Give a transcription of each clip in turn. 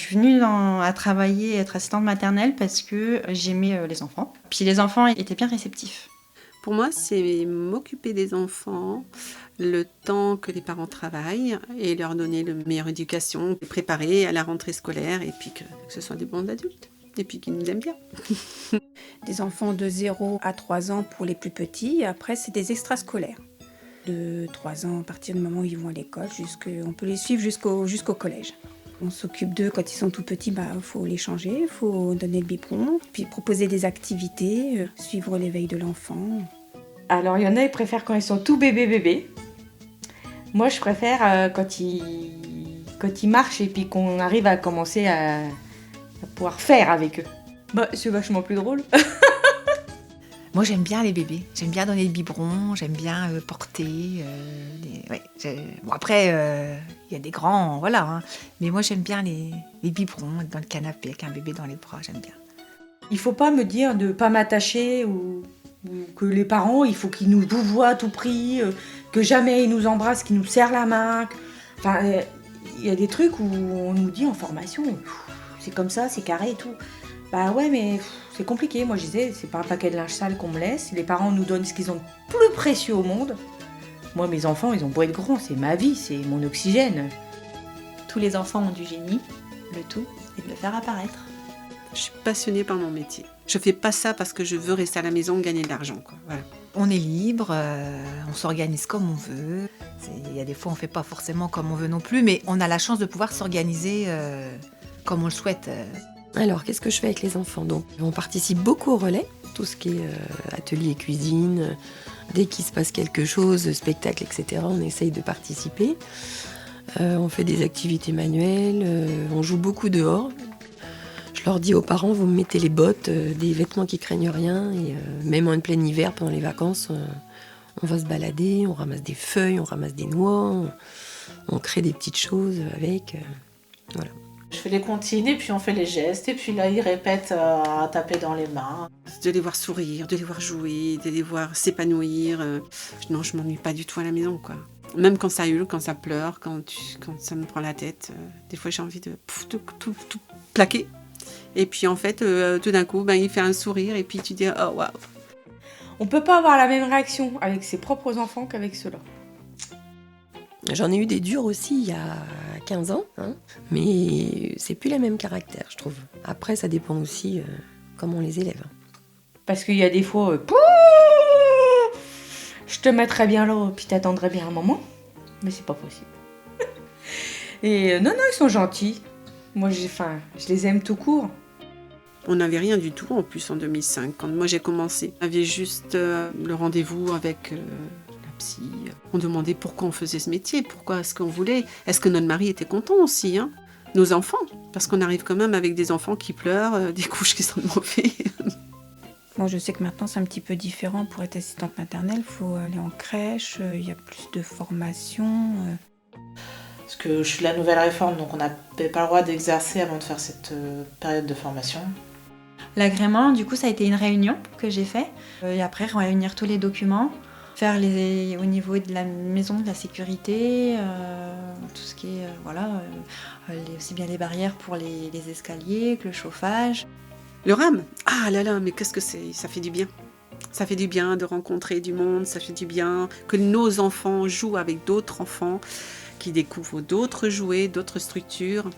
suis venue à travailler, être assistante maternelle parce que j'aimais les enfants. Puis les enfants étaient bien réceptifs. Pour moi, c'est m'occuper des enfants, le temps que les parents travaillent et leur donner la meilleure éducation, les préparer à la rentrée scolaire et puis que ce soit des bons adultes et puis qu'ils nous aiment bien. Des enfants de 0 à 3 ans pour les plus petits, et après c'est des extrascolaires. De 3 ans, à partir du moment où ils vont à l'école, on peut les suivre jusqu'au collège. On s'occupe d'eux quand ils sont tout petits, faut les changer, il faut donner le biberon, puis proposer des activités, suivre l'éveil de l'enfant. Alors, il y en a qui préfèrent quand ils sont tout bébés. Moi, je préfère quand ils marchent et puis qu'on arrive à commencer à pouvoir faire avec eux. C'est vachement plus drôle. Moi, j'aime bien les bébés. J'aime bien donner le biberon, j'aime bien porter. Bon, après, il y a des grands, voilà. Hein. Mais moi, j'aime bien les biberons, être dans le canapé avec un bébé dans les bras, j'aime bien. Il faut pas me dire de pas m'attacher ou que les parents, il faut qu'ils nous vouvoient à tout prix, que jamais ils nous embrassent, qu'ils nous serrent la main. Enfin, il y a des trucs où on nous dit en formation, c'est comme ça, c'est carré et tout. Bah ouais, mais c'est compliqué. Moi, je disais, c'est pas un paquet de linge sale qu'on me laisse. Les parents nous donnent ce qu'ils ont de plus précieux au monde. Moi, mes enfants, ils ont beau être grands, c'est ma vie, c'est mon oxygène. Tous les enfants ont du génie. Le tout est de le faire apparaître. Je suis passionnée par mon métier. Je fais pas ça parce que je veux rester à la maison gagner de l'argent, quoi. Voilà. On est libre, on s'organise comme on veut. Il y a des fois, on fait pas forcément comme on veut non plus, mais on a la chance de pouvoir s'organiser comme on le souhaite. Alors, qu'est-ce que je fais avec les enfants ? Donc, on participe beaucoup au relais, tout ce qui est atelier cuisine. Dès qu'il se passe quelque chose, spectacle, etc., on essaye de participer. On fait des activités manuelles, on joue beaucoup dehors. Je leur dis aux parents, vous me mettez les bottes, des vêtements qui craignent rien, et même en plein hiver, pendant les vacances, on va se balader, on ramasse des feuilles, on ramasse des noix, on crée des petites choses avec, voilà. Je fais les comptines et puis on fait les gestes et puis là ils répètent à taper dans les mains. De les voir sourire, de les voir jouer, de les voir s'épanouir. Non, je m'ennuie pas du tout à la maison, quoi. Même quand ça hurle, quand ça pleure, quand ça me prend la tête, des fois j'ai envie de tout plaquer. Et puis en fait, tout d'un coup, il fait un sourire et puis tu dis « Oh, waouh !» On peut pas avoir la même réaction avec ses propres enfants qu'avec ceux-là. J'en ai eu des durs aussi il y a 15 ans, hein, mais c'est plus les mêmes caractères, je trouve. Après, ça dépend aussi comment on les élève. Parce qu'il y a des fois, je te mettrais bien là, puis t'attendrais bien un moment, mais c'est pas possible. Et non, ils sont gentils. Moi, je les aime tout court. On n'avait rien du tout en plus en 2005, quand moi j'ai commencé. On avait juste le rendez-vous avec la psy. On demandait pourquoi on faisait ce métier, pourquoi est-ce qu'on voulait. Est-ce que notre mari était content aussi, hein ? Nos enfants, parce qu'on arrive quand même avec des enfants qui pleurent, des couches qui sont mauvais. Moi, je sais que maintenant, c'est un petit peu différent. Pour être assistante maternelle, il faut aller en crèche, il y a plus de formation. Parce que je suis de la nouvelle réforme, donc on n'avait pas le droit d'exercer avant de faire cette période de formation. L'agrément, du coup, ça a été une réunion que j'ai fait. Et après, réunir tous les documents, faire au niveau de la maison, de la sécurité, tout ce qui est, aussi bien les barrières pour les escaliers, que le chauffage. Le RAM, ah là là, mais qu'est-ce que c'est ? Ça fait du bien. Ça fait du bien de rencontrer du monde, ça fait du bien que nos enfants jouent avec d'autres enfants, qui découvrent d'autres jouets, d'autres structures.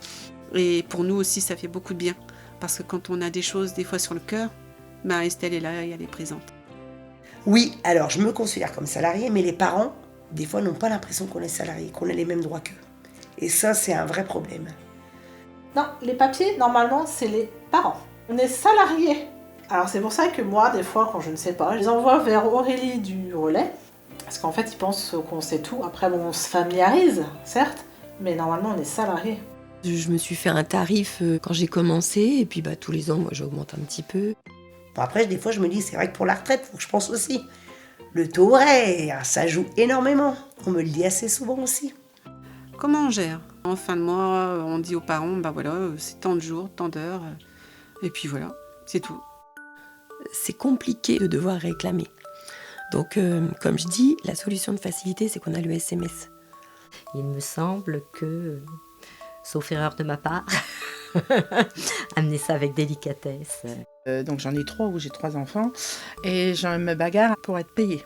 Et pour nous aussi, ça fait beaucoup de bien. Parce que quand on a des choses, des fois, sur le cœur, Estelle est là et elle est présente. Oui, alors je me considère comme salariée, mais les parents, des fois, n'ont pas l'impression qu'on est salarié, qu'on a les mêmes droits qu'eux. Et ça, c'est un vrai problème. Non, les papiers, normalement, c'est les parents. On est salariés. Alors c'est pour ça que moi, des fois, quand je ne sais pas, je les envoie vers Aurélie du relais. Parce qu'en fait, ils pensent qu'on sait tout. Après, on se familiarise, certes, mais normalement, on est salariés. Je me suis fait un tarif quand j'ai commencé, et puis tous les ans, moi, j'augmente un petit peu. Bon, après, des fois, je me dis, c'est vrai que pour la retraite, il faut que je pense aussi. Le taux horaire, ça joue énormément. On me le dit assez souvent aussi. Comment on gère ? En fin de mois, on dit aux parents, c'est tant de jours, tant d'heures, et puis voilà, c'est tout. C'est compliqué de devoir réclamer. Donc, comme je dis, la solution de facilité, c'est qu'on a le SMS. Il me semble que, sauf erreur de ma part, amener ça avec délicatesse. Donc j'en ai 3 où j'ai 3 enfants et je me bagarre pour être payée.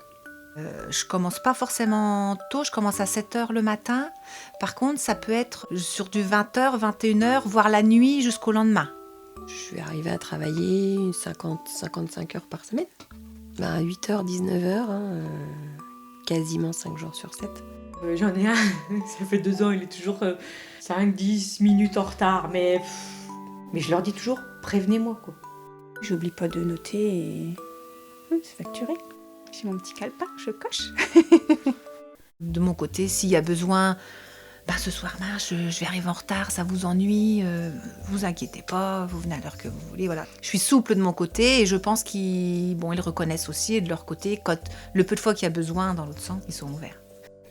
Je commence pas forcément tôt, je commence à 7h le matin. Par contre, ça peut être sur du 20h, 21h, voire la nuit jusqu'au lendemain. Je suis arrivée à travailler 50-55 heures par semaine. 8h, 19h, quasiment 5 jours sur 7. J'en ai un, ça fait 2 ans, il est toujours 5-10 minutes en retard, mais je leur dis toujours, prévenez-moi, quoi. J'oublie pas de noter et c'est facturé. J'ai mon petit calepin, je coche. De mon côté, s'il y a besoin, ce soir, je vais arriver en retard, ça vous ennuie, vous inquiétez pas, vous venez à l'heure que vous voulez, voilà. Je suis souple de mon côté et je pense qu'ils reconnaissent aussi, et de leur côté, quand le peu de fois qu'il y a besoin dans l'autre sens, ils sont ouverts.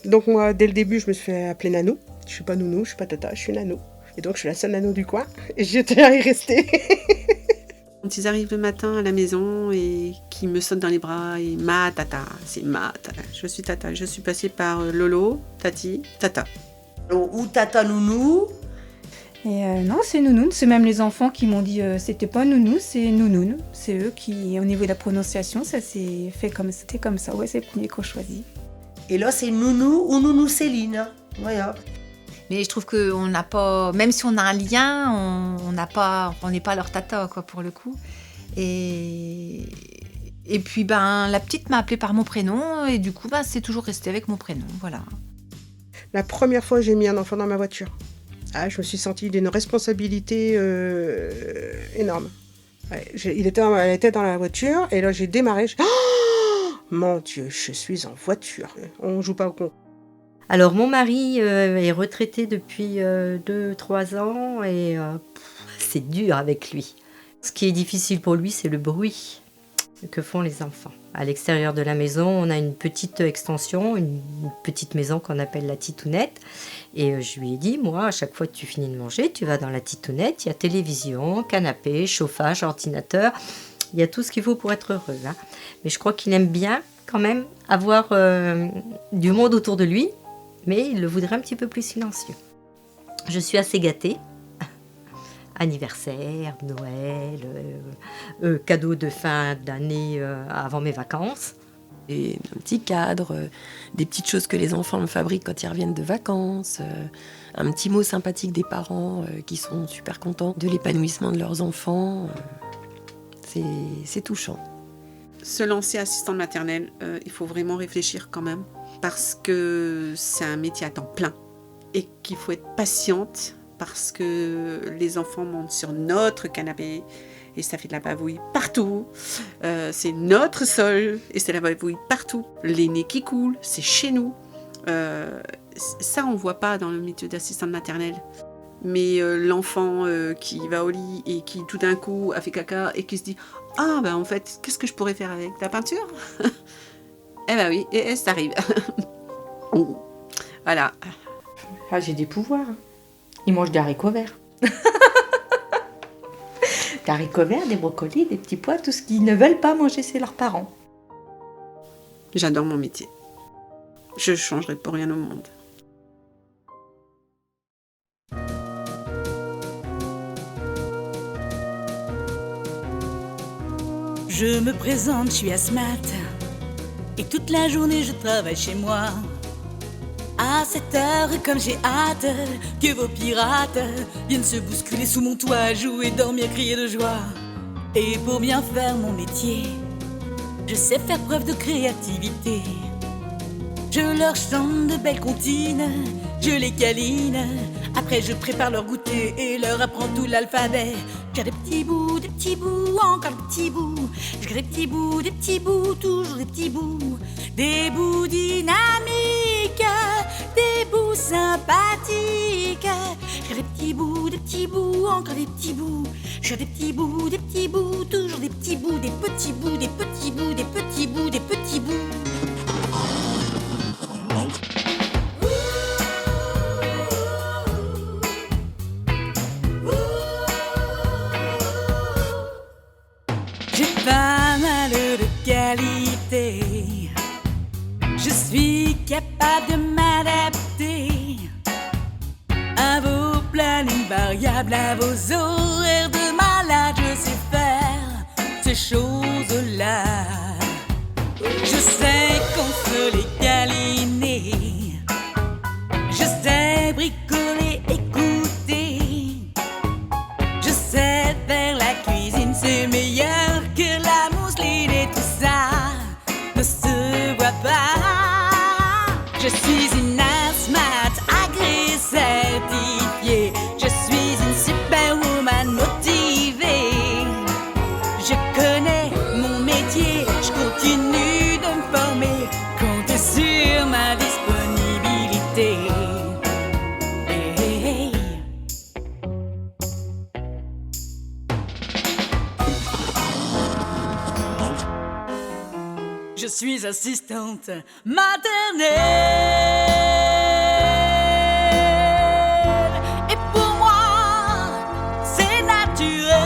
Donc moi, dès le début, je me suis fait appeler Nanou. Je suis pas nounou, je suis pas tata, je suis Nanou. Et donc je suis la seule Nanou du coin et j'étais à y rester. Quand ils arrivent le matin à la maison et qu'ils me sautent dans les bras, et ma tata, c'est ma tata. Je suis tata, je suis passée par Lolo, Tati, Tata. Ou tata nounou. Et non, c'est Nounoun. C'est même les enfants qui m'ont dit c'était pas Nounou, c'est Nounoun. C'est eux qui, au niveau de la prononciation, ça s'est fait comme c'était comme ça. Ouais, c'est le premier qu'on choisit. Et là, c'est Nounou ou Nounou Céline. Voilà. Mais je trouve qu'on n'a pas, même si on a un lien, on n'est pas leur tata, quoi, pour le coup. Et puis, la petite m'a appelée par mon prénom, et du coup, c'est toujours resté avec mon prénom, voilà. La première fois, j'ai mis un enfant dans ma voiture. Je me suis sentie d'une responsabilité énorme. Ouais, elle était dans la voiture, et là, j'ai démarré. Oh, mon Dieu, je suis en voiture. On joue pas au con. Alors mon mari est retraité depuis 2-3 ans et c'est dur avec lui. Ce qui est difficile pour lui, c'est le bruit que font les enfants. À l'extérieur de la maison, on a une petite extension, une petite maison qu'on appelle la titounette. Et je lui ai dit, moi, à chaque fois que tu finis de manger, tu vas dans la titounette, il y a télévision, canapé, chauffage, ordinateur. Il y a tout ce qu'il faut pour être heureux. Mais je crois qu'il aime bien quand même avoir du monde autour de lui. Mais il le voudrait un petit peu plus silencieux. Je suis assez gâtée. Anniversaire, Noël, cadeau de fin d'année avant mes vacances. Et un petit cadre, des petites choses que les enfants me fabriquent quand ils reviennent de vacances, un petit mot sympathique des parents qui sont super contents de l'épanouissement de leurs enfants. C'est touchant. Se lancer assistante maternelle, il faut vraiment réfléchir quand même. Parce que c'est un métier à temps plein et qu'il faut être patiente parce que les enfants montent sur notre canapé et ça fait de la bavouille partout. C'est notre sol et c'est la bavouille partout. Les nez qui coulent, c'est chez nous. Ça, on ne voit pas dans le métier d'assistante maternelle. Mais l'enfant qui va au lit et qui tout d'un coup a fait caca et qui se dit « Ah, en fait, qu'est-ce que je pourrais faire avec la peinture ?» Eh ben oui, et ça arrive. Voilà. J'ai des pouvoirs. Ils mangent des haricots verts. Des haricots verts, des brocolis, des petits pois, tout ce qu'ils ne veulent pas manger, c'est leurs parents. J'adore mon métier. Je ne changerai pour rien au monde. Je me présente, je suis asthmate. Et toute la journée je travaille chez moi. À 7 heures, comme j'ai hâte que vos pirates viennent se bousculer sous mon toit, jouer, dormir, crier de joie. Et pour bien faire mon métier, je sais faire preuve de créativité. Je leur chante de belles comptines, je les câline. Après je prépare leur goûter et leur apprends tout l'alphabet. J'ai des petits bouts, encore des petits bouts. J'ai des petits bouts, toujours des petits bouts. Des bouts dynamiques, des bouts sympathiques. J'ai des petits bouts, encore des petits bouts. J'ai des petits bouts, toujours des petits bouts. Des petits bouts, des petits bouts, des petits bouts, des petits bouts. Pas mal de qualité, je suis capable de m'adapter à vos plans ligne variable à vos horaires de malade. Je sais faire ces choses-là. Je sais consoler, câliner. Je sais bricoler, écouter. Je sais faire la cuisine, c'est meilleur que la mousseline et tout ça ne se voit pas. Je suis une asthmate agréée, certifiée. Je suis une superwoman motivée. Je connais mon métier, je continue de me former. Comptez sur ma disponibilité. Hey, hey, hey. Je suis assistante maternelle. Et pour moi, c'est naturel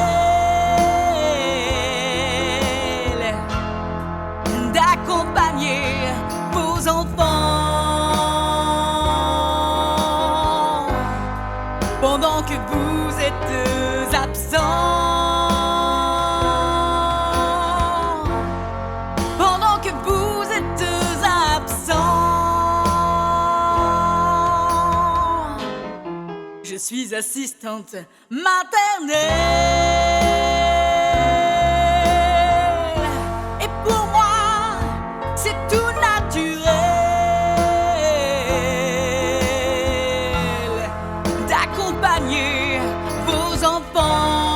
d'accompagner vos enfants pendant que vous êtes absents. Pendant que vous êtes absents, je suis assistante maternelle. Et pour moi, c'est tout naturel d'accompagner vos enfants